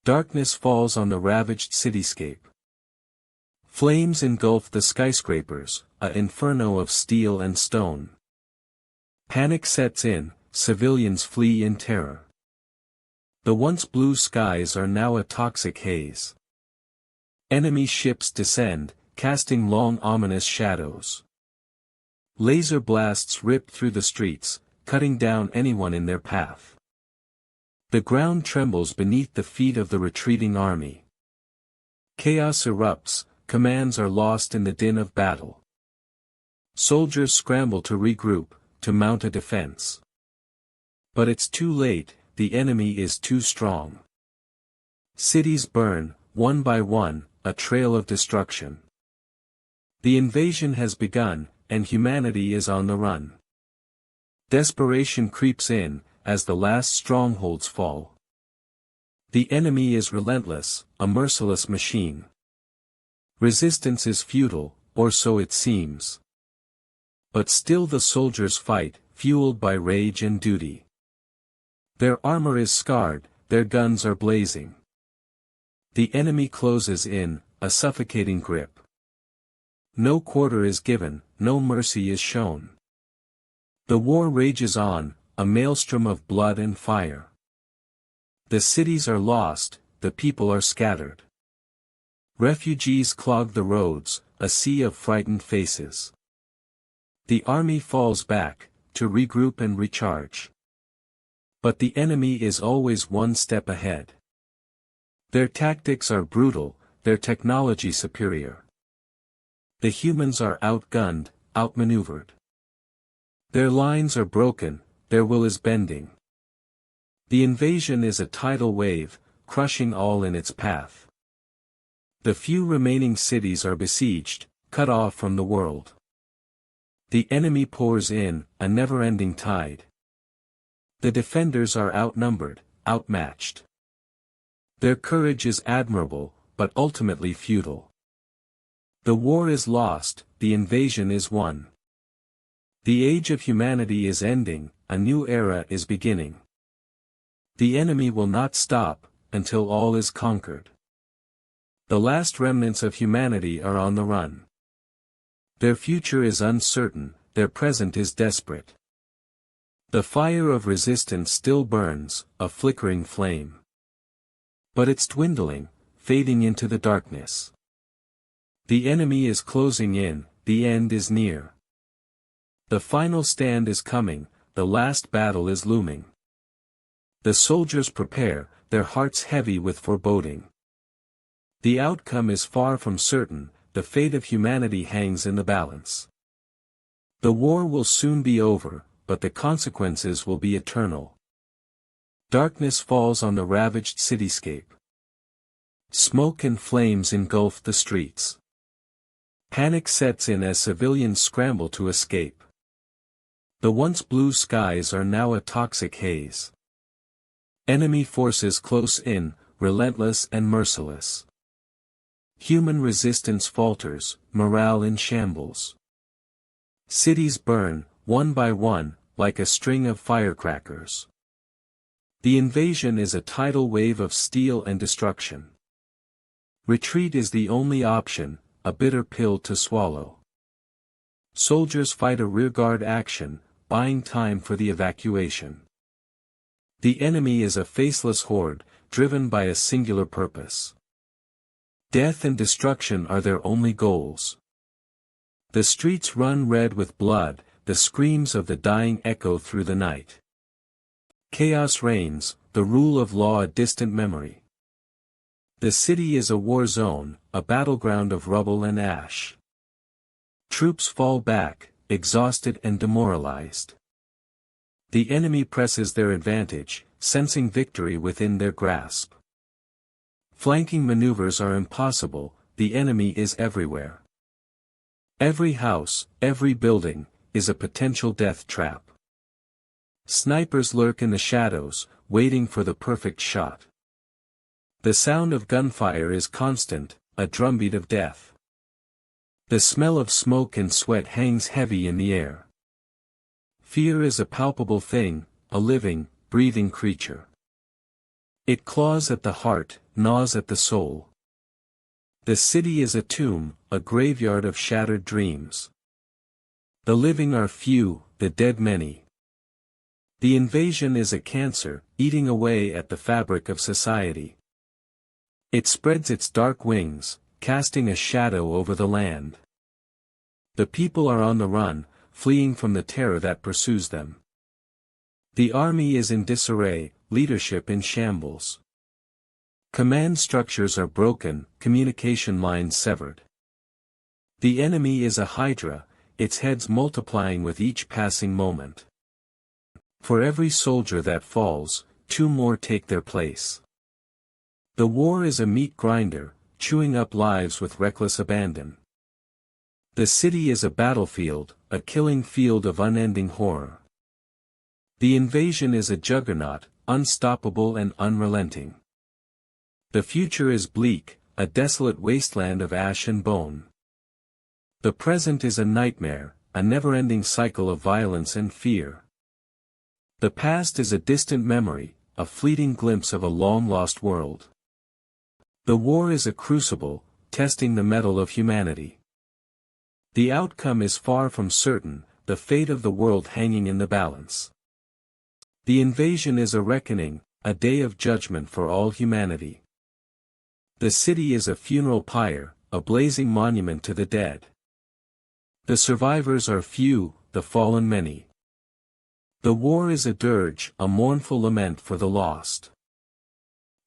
Darkness falls on the ravaged cityscape. Flames engulf the skyscrapers, an inferno of steel and stone. Panic sets in, civilians flee in terror. The once blue skies are now a toxic haze. Enemy ships descend, casting long ominous shadows. Laser blasts rip through the streets, cutting down anyone in their path. The ground trembles beneath the feet of the retreating army. Chaos erupts, commands are lost in the din of battle. Soldiers scramble to regroup, to mount a defense. But it's too late, the enemy is too strong. Cities burn, one by one, a trail of destruction. The invasion has begun, and humanity is on the run. Desperation creeps in, as the last strongholds fall. The enemy is relentless, a merciless machine. Resistance is futile, or so it seems. But still the soldiers fight, fueled by rage and duty. Their armor is scarred, their guns are blazing. The enemy closes in, a suffocating grip. No quarter is given, no mercy is shown. The war rages on, a maelstrom of blood and fire. The cities are lost, the people are scattered. Refugees clog the roads, a sea of frightened faces. The army falls back, to regroup and recharge. But the enemy is always one step ahead. Their tactics are brutal, their technology superior. The humans are outgunned, outmaneuvered. Their lines are broken, their will is bending. The invasion is a tidal wave, crushing all in its path. The few remaining cities are besieged, cut off from the world. The enemy pours in, a never-ending tide. The defenders are outnumbered, outmatched. Their courage is admirable, but ultimately futile. The war is lost, the invasion is won. The age of humanity is ending, a new era is beginning. The enemy will not stop, until all is conquered. The last remnants of humanity are on the run. Their future is uncertain, their present is desperate. The fire of resistance still burns, a flickering flame. But it's dwindling, fading into the darkness. The enemy is closing in, the end is near. The final stand is coming, the last battle is looming. The soldiers prepare, their hearts heavy with foreboding. The outcome is far from certain, the fate of humanity hangs in the balance. The war will soon be over, but the consequences will be eternal. Darkness falls on the ravaged cityscape. Smoke and flames engulf the streets. Panic sets in as civilians scramble to escape. The once blue skies are now a toxic haze. Enemy forces close in, relentless and merciless. Human resistance falters, morale in shambles. Cities burn, one by one, like a string of firecrackers. The invasion is a tidal wave of steel and destruction. Retreat is the only option, a bitter pill to swallow. Soldiers fight a rearguard action, buying time for the evacuation. The enemy is a faceless horde, driven by a singular purpose. Death and destruction are their only goals. The streets run red with blood, the screams of the dying echo through the night. Chaos reigns, the rule of law a distant memory. The city is a war zone, a battleground of rubble and ash. Troops fall back, exhausted and demoralized. The enemy presses their advantage, sensing victory within their grasp. Flanking maneuvers are impossible, the enemy is everywhere. Every house, every building, is a potential death trap. Snipers lurk in the shadows, waiting for the perfect shot. The sound of gunfire is constant, a drumbeat of death. The smell of smoke and sweat hangs heavy in the air. Fear is a palpable thing, a living, breathing creature. It claws at the heart, gnaws at the soul. The city is a tomb, a graveyard of shattered dreams. The living are few, the dead many. The invasion is a cancer, eating away at the fabric of society. It spreads its dark wings, casting a shadow over the land. The people are on the run, fleeing from the terror that pursues them. The army is in disarray, leadership in shambles. Command structures are broken, communication lines severed. The enemy is a hydra, its heads multiplying with each passing moment. For every soldier that falls, 2 more take their place. The war is a meat grinder, chewing up lives with reckless abandon. The city is a battlefield, a killing field of unending horror. The invasion is a juggernaut, unstoppable and unrelenting. The future is bleak, a desolate wasteland of ash and bone. The present is a nightmare, a never-ending cycle of violence and fear. The past is a distant memory, a fleeting glimpse of a long-lost world. The war is a crucible, testing the mettle of humanity. The outcome is far from certain, the fate of the world hanging in the balance. The invasion is a reckoning, a day of judgment for all humanity. The city is a funeral pyre, a blazing monument to the dead. The survivors are few, the fallen many. The war is a dirge, a mournful lament for the lost.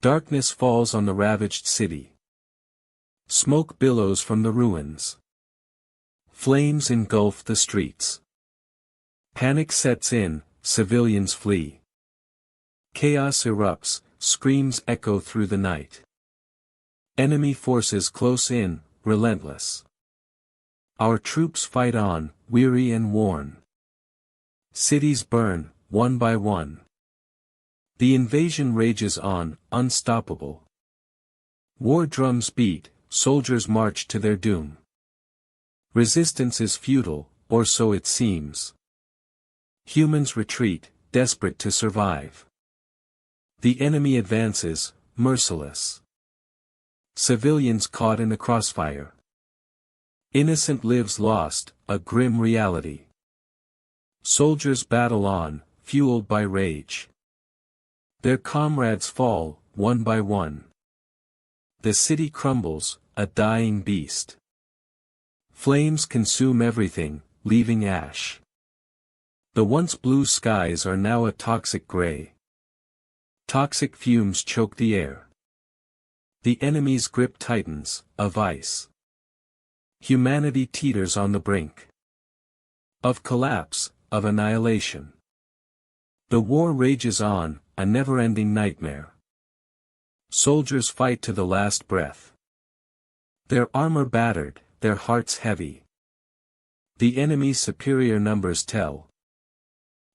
Darkness falls on the ravaged city. Smoke billows from the ruins. Flames engulf the streets. Panic sets in, civilians flee. Chaos erupts, screams echo through the night. Enemy forces close in, relentless. Our troops fight on, weary and worn. Cities burn, one by one. The invasion rages on, unstoppable. War drums beat, soldiers march to their doom. Resistance is futile, or so it seems. Humans retreat, desperate to survive. The enemy advances, merciless. Civilians caught in the crossfire. Innocent lives lost, a grim reality. Soldiers battle on, fueled by rage. Their comrades fall, one by one. The city crumbles, a dying beast. Flames consume everything, leaving ash. The once blue skies are now a toxic gray. Toxic fumes choke the air. The enemy's grip tightens, a vice. Humanity teeters on the brink of collapse, of annihilation. The war rages on, a never-ending nightmare. Soldiers fight to the last breath. Their armor battered, their hearts heavy. The enemy's superior numbers tell.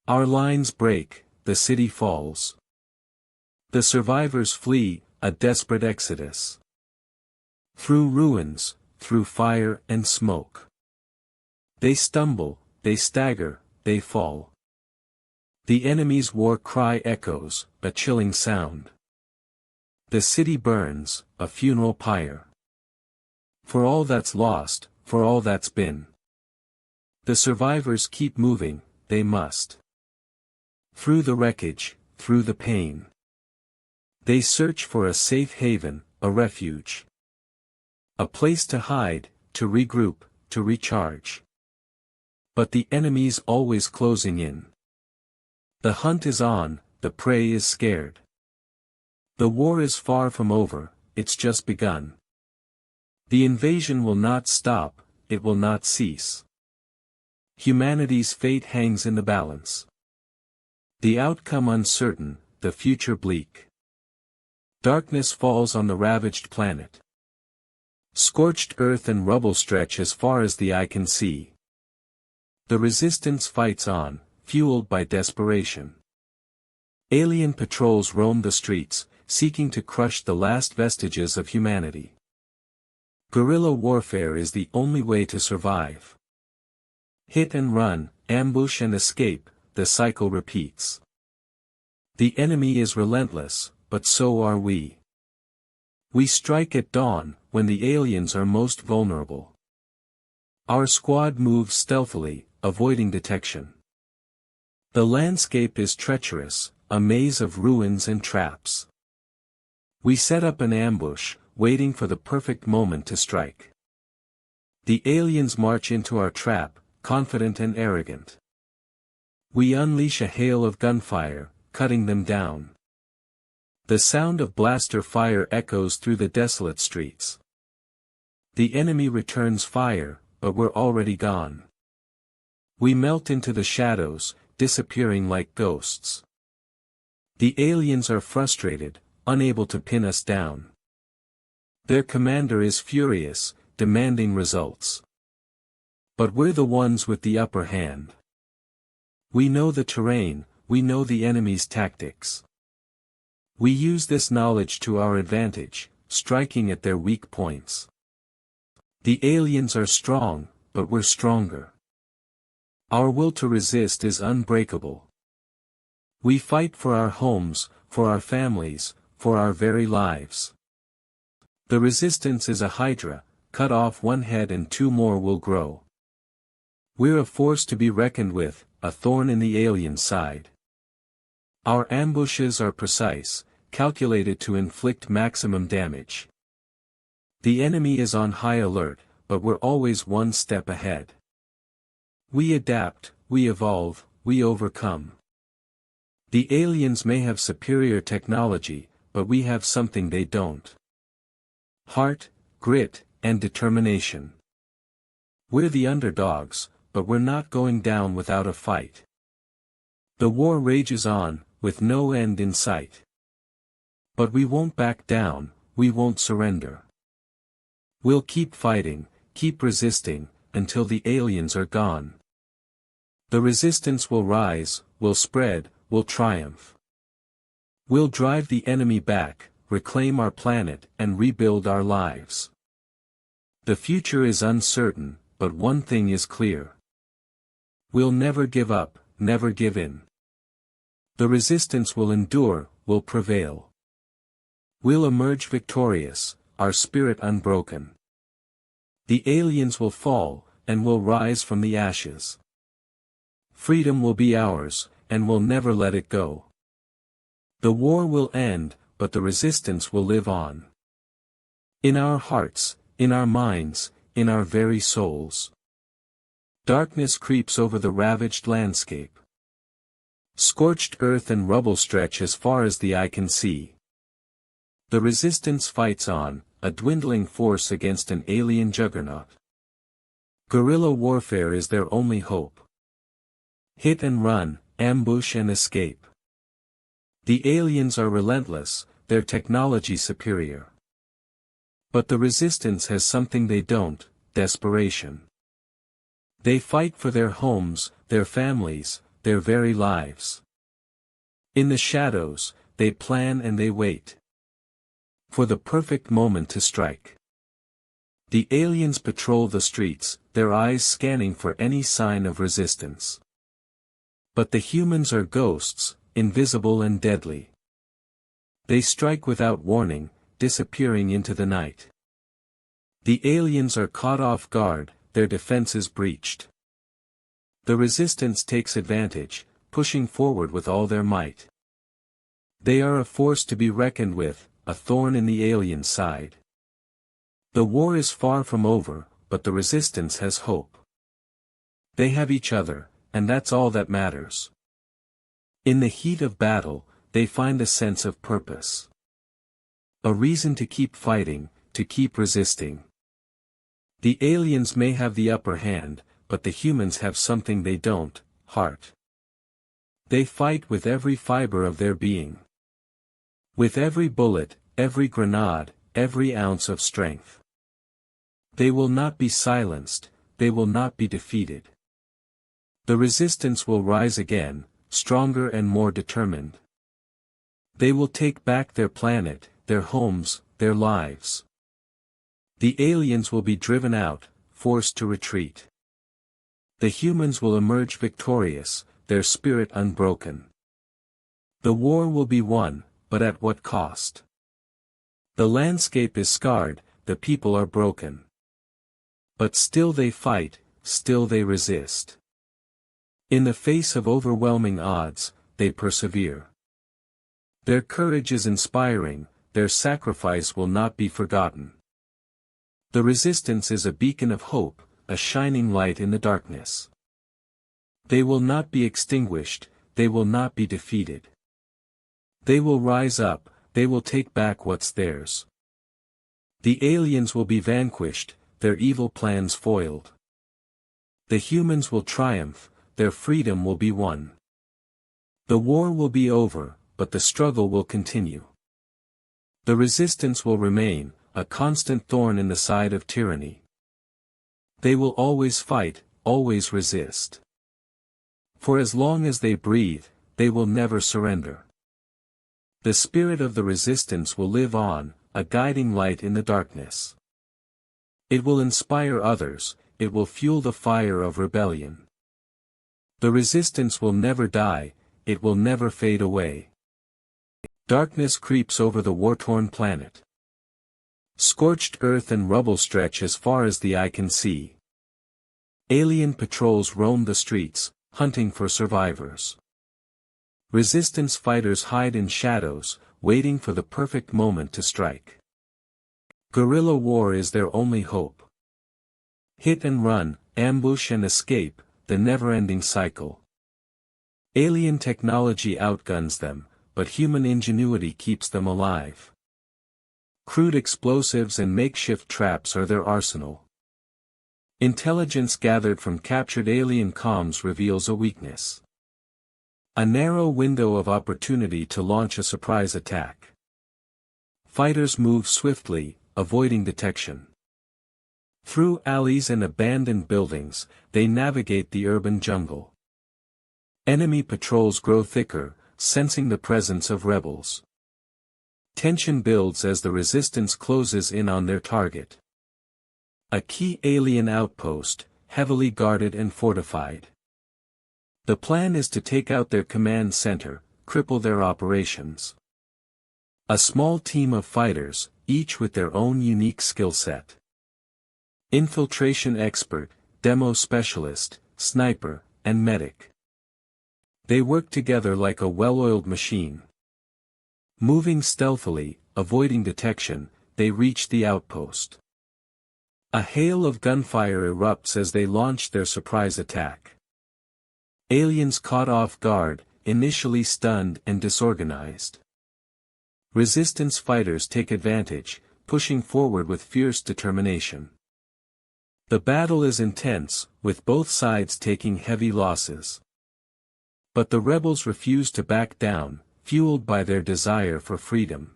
Our lines break, the city falls. The survivors flee, a desperate exodus. Through ruins, through fire and smoke. They stumble, they stagger, they fall. The enemy's war cry echoes, a chilling sound. The city burns, a funeral pyre. For all that's lost, for all that's been. The survivors keep moving, they must. Through the wreckage, through the pain. They search for a safe haven, a refuge. A place to hide, to regroup, to recharge. But the enemy's always closing in. The hunt is on, the prey is scared. The war is far from over, it's just begun. The invasion will not stop, it will not cease. Humanity's fate hangs in the balance. The outcome uncertain, the future bleak. Darkness falls on the ravaged planet. Scorched earth and rubble stretch as far as the eye can see. The resistance fights on, fueled by desperation. Alien patrols roam the streets, seeking to crush the last vestiges of humanity. Guerrilla warfare is the only way to survive. Hit and run, ambush and escape, the cycle repeats. The enemy is relentless, but so are we. We strike at dawn, when the aliens are most vulnerable. Our squad moves stealthily, avoiding detection. The landscape is treacherous, a maze of ruins and traps. We set up an ambush, waiting for the perfect moment to strike. The aliens march into our trap, confident and arrogant. We unleash a hail of gunfire, cutting them down. The sound of blaster fire echoes through the desolate streets. The enemy returns fire, but we're already gone. We melt into the shadows, disappearing like ghosts. The aliens are frustrated, unable to pin us down. Their commander is furious, demanding results. But we're the ones with the upper hand. We know the terrain, we know the enemy's tactics. We use this knowledge to our advantage, striking at their weak points. The aliens are strong, but we're stronger. Our will to resist is unbreakable. We fight for our homes, for our families, for our very lives. The resistance is a hydra, cut off one head and two more will grow. We're a force to be reckoned with, a thorn in the alien side. Our ambushes are precise, calculated to inflict maximum damage. The enemy is on high alert, but we're always one step ahead. We adapt, we evolve, we overcome. The aliens may have superior technology, but we have something they don't. Heart, grit, and determination. We're the underdogs, but we're not going down without a fight. The war rages on, with no end in sight. But we won't back down, we won't surrender. We'll keep fighting, keep resisting, until the aliens are gone. The resistance will rise, will spread, will triumph. We'll drive the enemy back, reclaim our planet, and rebuild our lives. The future is uncertain, but one thing is clear. We'll never give up, never give in. The resistance will endure, will prevail. We'll emerge victorious, our spirit unbroken. The aliens will fall, and we'll rise from the ashes. Freedom will be ours, and we'll never let it go. The war will end, but the resistance will live on. In our hearts, in our minds, in our very souls. Darkness creeps over the ravaged landscape. Scorched earth and rubble stretch as far as the eye can see. The resistance fights on, a dwindling force against an alien juggernaut. Guerrilla warfare is their only hope. Hit and run, ambush and escape. The aliens are relentless, their technology superior. But the resistance has something they don't, desperation. They fight for their homes, their families, their very lives. In the shadows, they plan and they wait. For the perfect moment to strike. The aliens patrol the streets, their eyes scanning for any sign of resistance. But the humans are ghosts, invisible and deadly. They strike without warning, disappearing into the night. The aliens are caught off guard, their defenses breached. The resistance takes advantage, pushing forward with all their might. They are a force to be reckoned with, a thorn in the alien side. The war is far from over, but the resistance has hope. They have each other, and that's all that matters. In the heat of battle, they find a sense of purpose. A reason to keep fighting, to keep resisting. The aliens may have the upper hand, but the humans have something they don't, heart. They fight with every fiber of their being. With every bullet, every grenade, every ounce of strength. They will not be silenced, they will not be defeated. The resistance will rise again, stronger and more determined. They will take back their planet, their homes, their lives. The aliens will be driven out, forced to retreat. The humans will emerge victorious, their spirit unbroken. The war will be won, but at what cost? The landscape is scarred, the people are broken. But still they fight, still they resist. In the face of overwhelming odds, they persevere. Their courage is inspiring, their sacrifice will not be forgotten. The resistance is a beacon of hope, a shining light in the darkness. They will not be extinguished, they will not be defeated. They will rise up, they will take back what's theirs. The aliens will be vanquished, their evil plans foiled. The humans will triumph, their freedom will be won. The war will be over, but the struggle will continue. The resistance will remain, a constant thorn in the side of tyranny. They will always fight, always resist. For as long as they breathe, they will never surrender. The spirit of the resistance will live on, a guiding light in the darkness. It will inspire others, it will fuel the fire of rebellion. The resistance will never die, it will never fade away. Darkness creeps over the war-torn planet. Scorched earth and rubble stretch as far as the eye can see. Alien patrols roam the streets, hunting for survivors. Resistance fighters hide in shadows, waiting for the perfect moment to strike. Guerrilla war is their only hope. Hit and run, ambush and escape, the never-ending cycle. Alien technology outguns them, but human ingenuity keeps them alive. Crude explosives and makeshift traps are their arsenal. Intelligence gathered from captured alien comms reveals a weakness. A narrow window of opportunity to launch a surprise attack. Fighters move swiftly, avoiding detection. Through alleys and abandoned buildings, they navigate the urban jungle. Enemy patrols grow thicker, sensing the presence of rebels. Tension builds as the resistance closes in on their target. A key alien outpost, heavily guarded and fortified. The plan is to take out their command center, cripple their operations. A small team of fighters, each with their own unique skill set. Infiltration expert, demo specialist, sniper, and medic. They work together like a well-oiled machine. Moving stealthily, avoiding detection, they reach the outpost. A hail of gunfire erupts as they launch their surprise attack. Aliens caught off guard, initially stunned and disorganized. Resistance fighters take advantage, pushing forward with fierce determination. The battle is intense, with both sides taking heavy losses. But the rebels refuse to back down, fueled by their desire for freedom.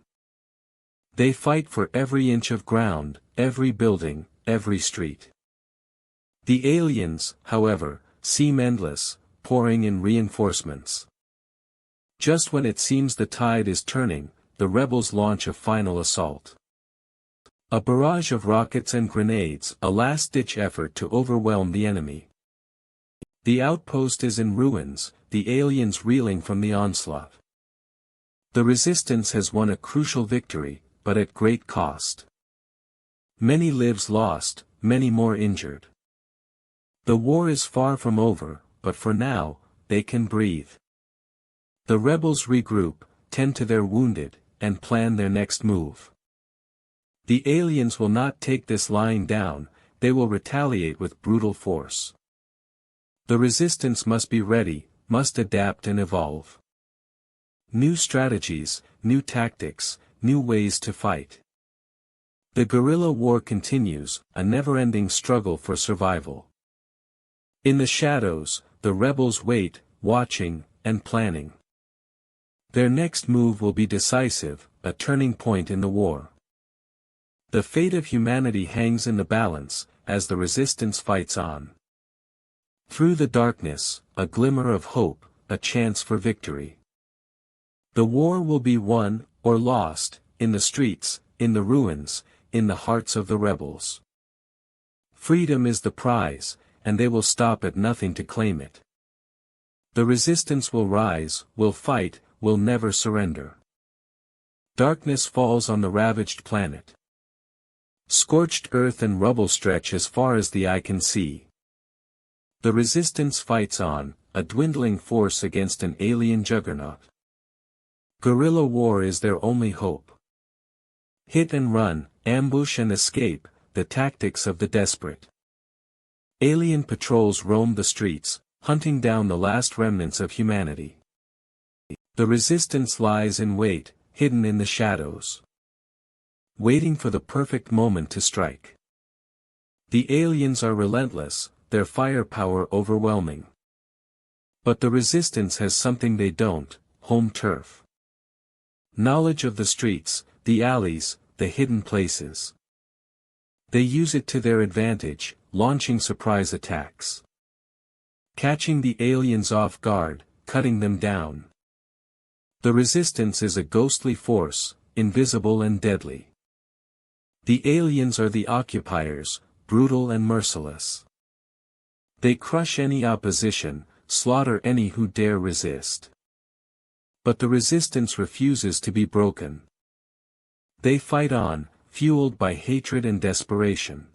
They fight for every inch of ground, every building, every street. The aliens, however, seem endless, pouring in reinforcements. Just when it seems the tide is turning, the rebels launch a final assault. A barrage of rockets and grenades, a last-ditch effort to overwhelm the enemy. The outpost is in ruins, the aliens reeling from the onslaught. The resistance has won a crucial victory, but at great cost. Many lives lost, many more injured. The war is far from over, but for now, they can breathe. The rebels regroup, tend to their wounded, and plan their next move. The aliens will not take this lying down, they will retaliate with brutal force. The resistance must be ready, must adapt and evolve. New strategies, new tactics, new ways to fight. The guerrilla war continues, a never-ending struggle for survival. In the shadows, the rebels wait, watching, and planning. Their next move will be decisive, a turning point in the war. The fate of humanity hangs in the balance, as the resistance fights on. Through the darkness, a glimmer of hope, a chance for victory. The war will be won, or lost, in the streets, in the ruins, in the hearts of the rebels. Freedom is the prize, and they will stop at nothing to claim it. The resistance will rise, will fight, will never surrender. Darkness falls on the ravaged planet. Scorched earth and rubble stretch as far as the eye can see. The resistance fights on, a dwindling force against an alien juggernaut. Guerrilla war is their only hope. Hit and run, ambush and escape, the tactics of the desperate. Alien patrols roam the streets, hunting down the last remnants of humanity. The resistance lies in wait, hidden in the shadows, waiting for the perfect moment to strike. The aliens are relentless, their firepower overwhelming. But the resistance has something they don't: home turf. Knowledge of the streets, the alleys, the hidden places. They use it to their advantage, launching surprise attacks. Catching the aliens off guard, cutting them down. The resistance is a ghostly force, invisible and deadly. The aliens are the occupiers, brutal and merciless. They crush any opposition, slaughter any who dare resist. But the resistance refuses to be broken. They fight on, fueled by hatred and desperation.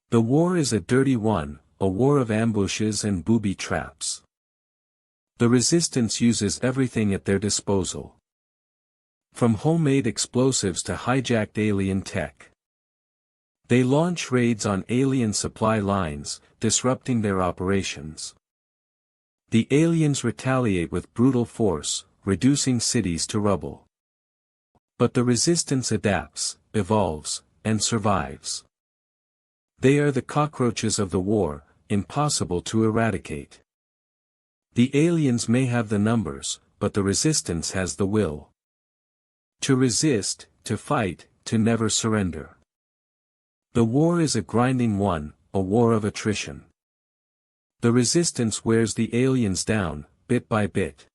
The war is a dirty one, a war of ambushes and booby traps. The resistance uses everything at their disposal. From homemade explosives to hijacked alien tech. They launch raids on alien supply lines, disrupting their operations. The aliens retaliate with brutal force, reducing cities to rubble. But the resistance adapts, evolves, and survives. They are the cockroaches of the war, impossible to eradicate. The aliens may have the numbers, but the resistance has the will. To resist, to fight, to never surrender. The war is a grinding one, a war of attrition. The resistance wears the aliens down, bit by bit.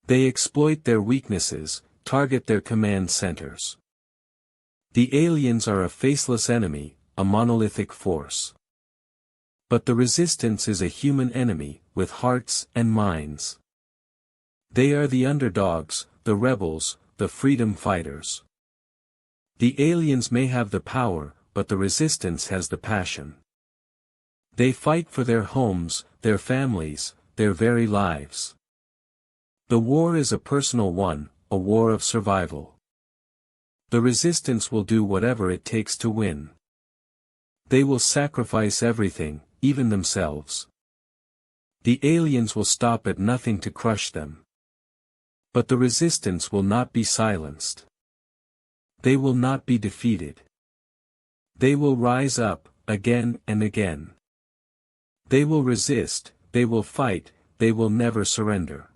They exploit their weaknesses, target their command centers. The aliens are a faceless enemy, a monolithic force. But the resistance is a human enemy, with hearts and minds. They are the underdogs, the rebels, the freedom fighters. The aliens may have the power, but the resistance has the passion. They fight for their homes, their families, their very lives. The war is a personal one, a war of survival. The resistance will do whatever it takes to win. They will sacrifice everything, even themselves. The aliens will stop at nothing to crush them. But the resistance will not be silenced. They will not be defeated. They will rise up, again and again. They will resist, they will fight, they will never surrender.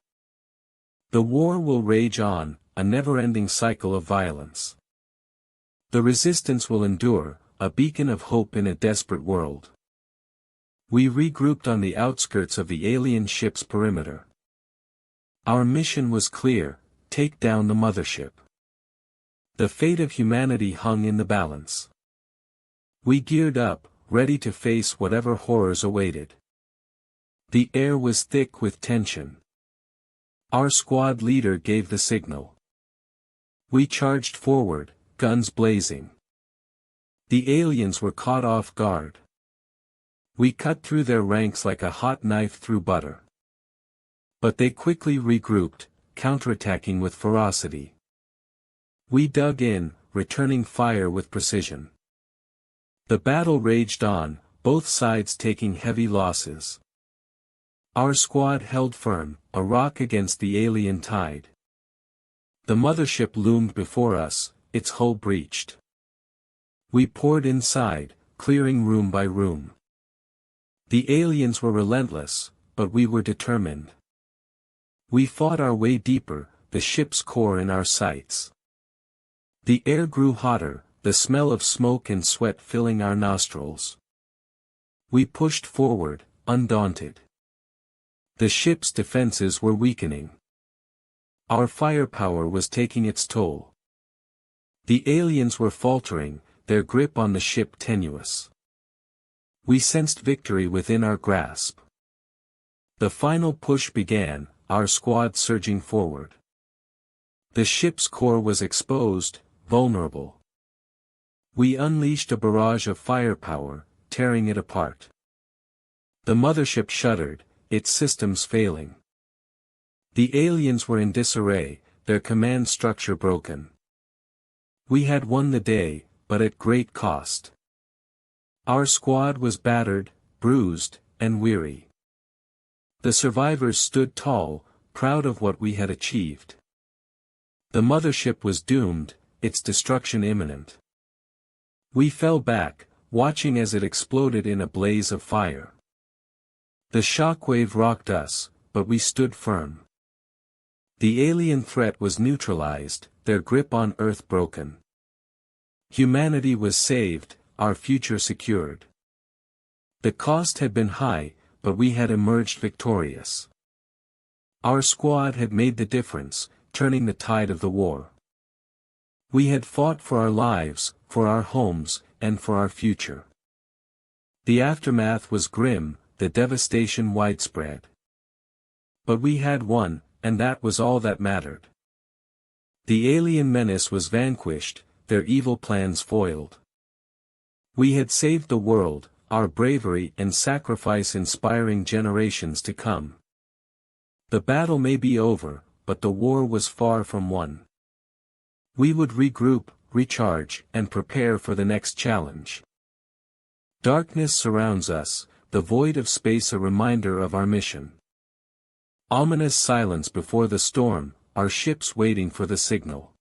The war will rage on, a never-ending cycle of violence. The resistance will endure, a beacon of hope in a desperate world. We regrouped on the outskirts of the alien ship's perimeter. Our mission was clear: take down the mothership. The fate of humanity hung in the balance. We geared up, ready to face whatever horrors awaited. The air was thick with tension. Our squad leader gave the signal. We charged forward, guns blazing. The aliens were caught off guard. We cut through their ranks like a hot knife through butter. But they quickly regrouped, counterattacking with ferocity. We dug in, returning fire with precision. The battle raged on, both sides taking heavy losses. Our squad held firm, a rock against the alien tide. The mothership loomed before us, its hull breached. We poured inside, clearing room by room. The aliens were relentless, but we were determined. We fought our way deeper, the ship's core in our sights. The air grew hotter, the smell of smoke and sweat filling our nostrils. We pushed forward, undaunted. The ship's defenses were weakening. Our firepower was taking its toll. The aliens were faltering, their grip on the ship tenuous. We sensed victory within our grasp. The final push began, our squad surging forward. The ship's core was exposed, vulnerable. We unleashed a barrage of firepower, tearing it apart. The mothership shuddered, its systems failing. The aliens were in disarray, their command structure broken. We had won the day, but at great cost. Our squad was battered, bruised, and weary. The survivors stood tall, proud of what we had achieved. The mothership was doomed, its destruction imminent. We fell back, watching as it exploded in a blaze of fire. The shockwave rocked us, but we stood firm. The alien threat was neutralized, their grip on Earth broken. Humanity was saved, our future secured. The cost had been high, but we had emerged victorious. Our squad had made the difference, turning the tide of the war. We had fought for our lives, for our homes, and for our future. The aftermath was grim, the devastation widespread. But we had won, and that was all that mattered. The alien menace was vanquished, their evil plans foiled. We had saved the world, our bravery and sacrifice inspiring generations to come. The battle may be over, but the war was far from won. We would regroup, recharge, and prepare for the next challenge. Darkness surrounds us, the void of space a reminder of our mission. Ominous silence before the storm, our ships waiting for the signal.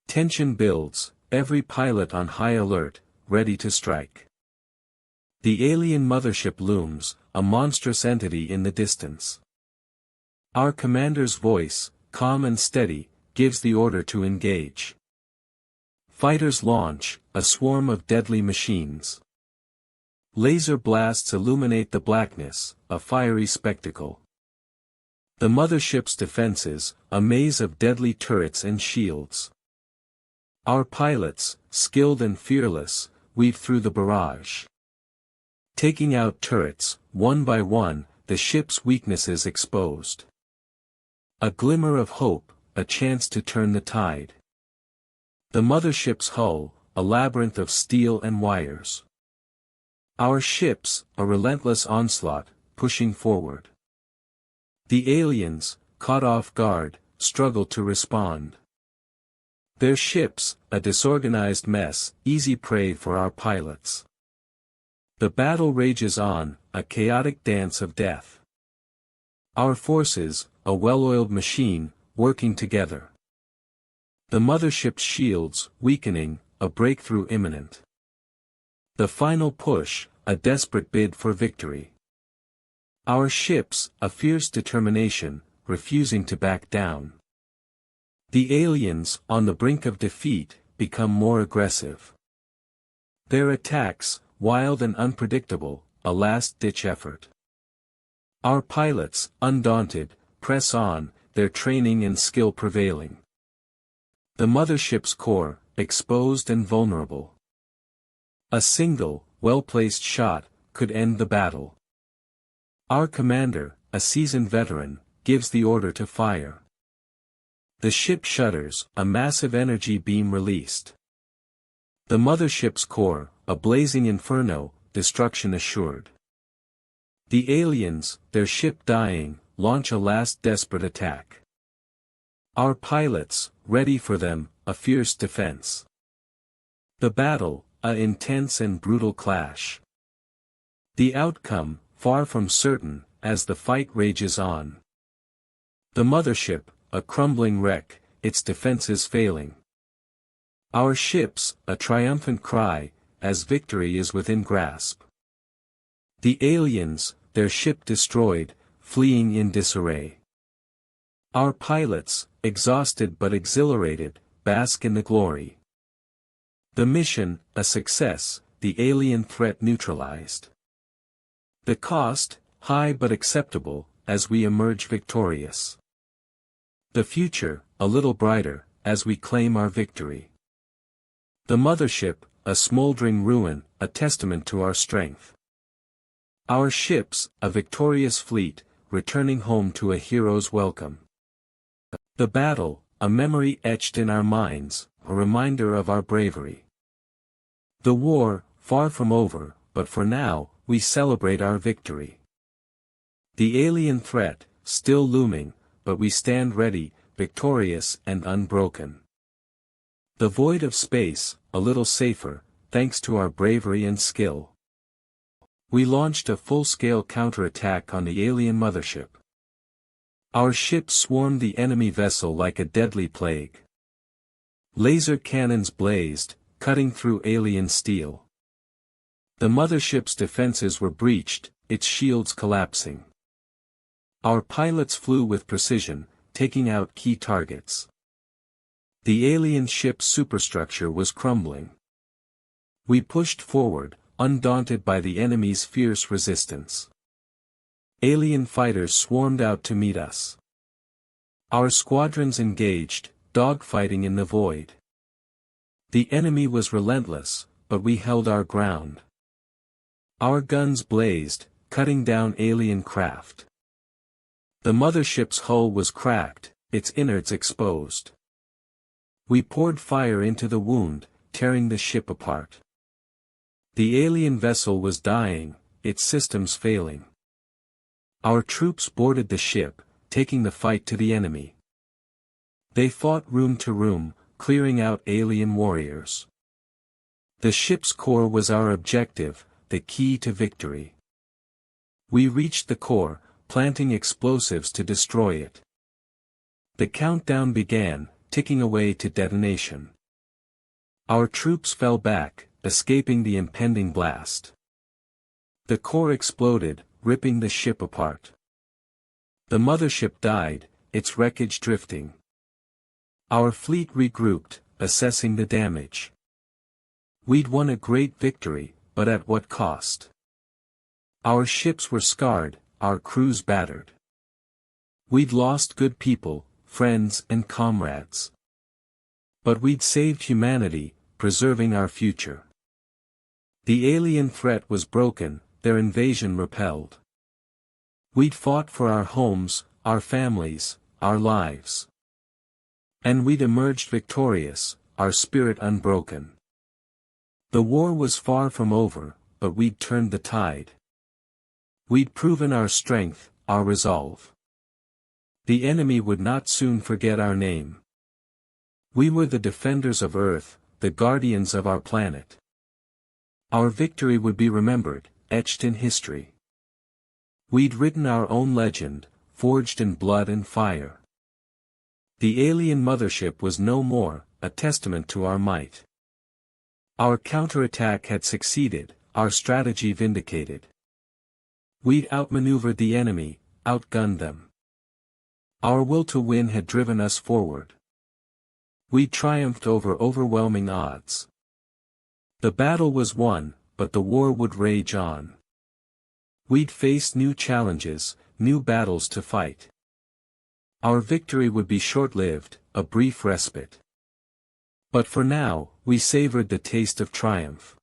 Tension builds, every pilot on high alert, ready to strike. The alien mothership looms, a monstrous entity in the distance. Our commander's voice, calm and steady, gives the order to engage. Fighters launch, a swarm of deadly machines. Laser blasts illuminate the blackness, a fiery spectacle. The mothership's defenses, a maze of deadly turrets and shields. Our pilots, skilled and fearless, weave through the barrage. Taking out turrets, one by one, the ship's weaknesses exposed. A glimmer of hope, a chance to turn the tide. The mothership's hull, a labyrinth of steel and wires. Our ships, a relentless onslaught, pushing forward. The aliens, caught off guard, struggle to respond. Their ships, a disorganized mess, easy prey for our pilots. The battle rages on, a chaotic dance of death. Our forces, a well-oiled machine, working together. The mothership's shields, weakening, a breakthrough imminent. The final push, a desperate bid for victory. Our ships, a fierce determination, refusing to back down. The aliens, on the brink of defeat, become more aggressive. Their attacks, wild and unpredictable, a last-ditch effort. Our pilots, undaunted, press on, their training and skill prevailing. The mothership's core, exposed and vulnerable. A single, well-placed shot, could end the battle. Our commander, a seasoned veteran, gives the order to fire. The ship shudders, a massive energy beam released. The mothership's core, a blazing inferno, destruction assured. The aliens, their ship dying, launch a last desperate attack. Our pilots, ready for them, a fierce defense. The battle, a intense and brutal clash. The outcome, far from certain, as the fight rages on. The mothership, a crumbling wreck, its defenses failing. Our ships, a triumphant cry, as victory is within grasp. The aliens, their ship destroyed, fleeing in disarray. Our pilots, exhausted but exhilarated, bask in the glory. The mission, a success, the alien threat neutralized. The cost, high but acceptable, as we emerge victorious. The future, a little brighter, as we claim our victory. The mothership, a smoldering ruin, a testament to our strength. Our ships, a victorious fleet, returning home to a hero's welcome. The battle, a memory etched in our minds, a reminder of our bravery. The war, far from over, but for now, we celebrate our victory. The alien threat, still looming, but we stand ready, victorious and unbroken. The void of space, a little safer, thanks to our bravery and skill. We launched a full-scale counterattack on the alien mothership. Our ships swarmed the enemy vessel like a deadly plague. Laser cannons blazed, cutting through alien steel. The mothership's defenses were breached, its shields collapsing. Our pilots flew with precision, taking out key targets. The alien ship's superstructure was crumbling. We pushed forward, undaunted by the enemy's fierce resistance. Alien fighters swarmed out to meet us. Our squadrons engaged, dogfighting in the void. The enemy was relentless, but we held our ground. Our guns blazed, cutting down alien craft. The mothership's hull was cracked, its innards exposed. We poured fire into the wound, tearing the ship apart. The alien vessel was dying, its systems failing. Our troops boarded the ship, taking the fight to the enemy. They fought room to room, clearing out alien warriors. The ship's core was our objective, the key to victory. We reached the core, planting explosives to destroy it. The countdown began, ticking away to detonation. Our troops fell back, escaping the impending blast. The core exploded, ripping the ship apart. The mothership died, its wreckage drifting. Our fleet regrouped, assessing the damage. We'd won a great victory, but at what cost? Our ships were scarred, our crews battered. We'd lost good people, friends and comrades. But we'd saved humanity, preserving our future. The alien threat was broken, their invasion repelled. We'd fought for our homes, our families, our lives. And we'd emerged victorious, our spirit unbroken. The war was far from over, but we'd turned the tide. We'd proven our strength, our resolve. The enemy would not soon forget our name. We were the defenders of Earth, the guardians of our planet. Our victory would be remembered, etched in history. We'd written our own legend, forged in blood and fire. The alien mothership was no more, a testament to our might. Our counterattack had succeeded, our strategy vindicated. We'd outmaneuvered the enemy, outgunned them. Our will to win had driven us forward. We triumphed over overwhelming odds. The battle was won, but the war would rage on. We'd face new challenges, new battles to fight. Our victory would be short-lived, a brief respite. But for now, we savored the taste of triumph.